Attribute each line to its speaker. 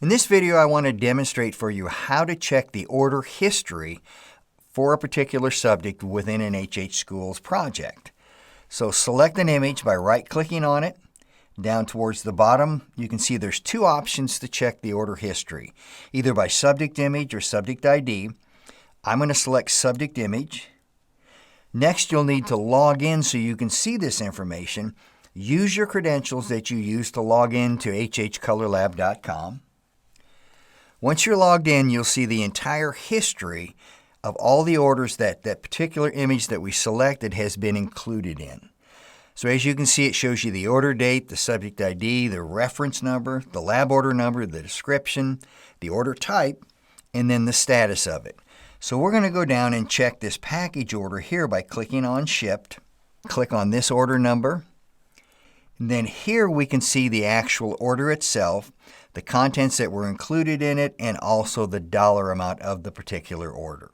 Speaker 1: In this video, I want to demonstrate for you how to check the order history for a particular subject within an hhschools project. So select an image by right-clicking on it. Down towards the bottom, you can see there's two options to check the order history, either by subject image or subject ID. I'm going to select subject image. Next, you'll need to log in so you can see this information. Use your credentials that you used to log in to hhcolorlab.com. Once you're logged in, you'll see the entire history of all the orders that particular image that we selected has been included in. So as you can see, it shows you the order date, the subject ID, the reference number, the lab order number, the description, the order type, and then the status of it. So we're going to go down and check this package order here by clicking on Shipped. Click on this order number. And then here we can see the actual order itself, the contents that were included in it, and also the dollar amount of the particular order.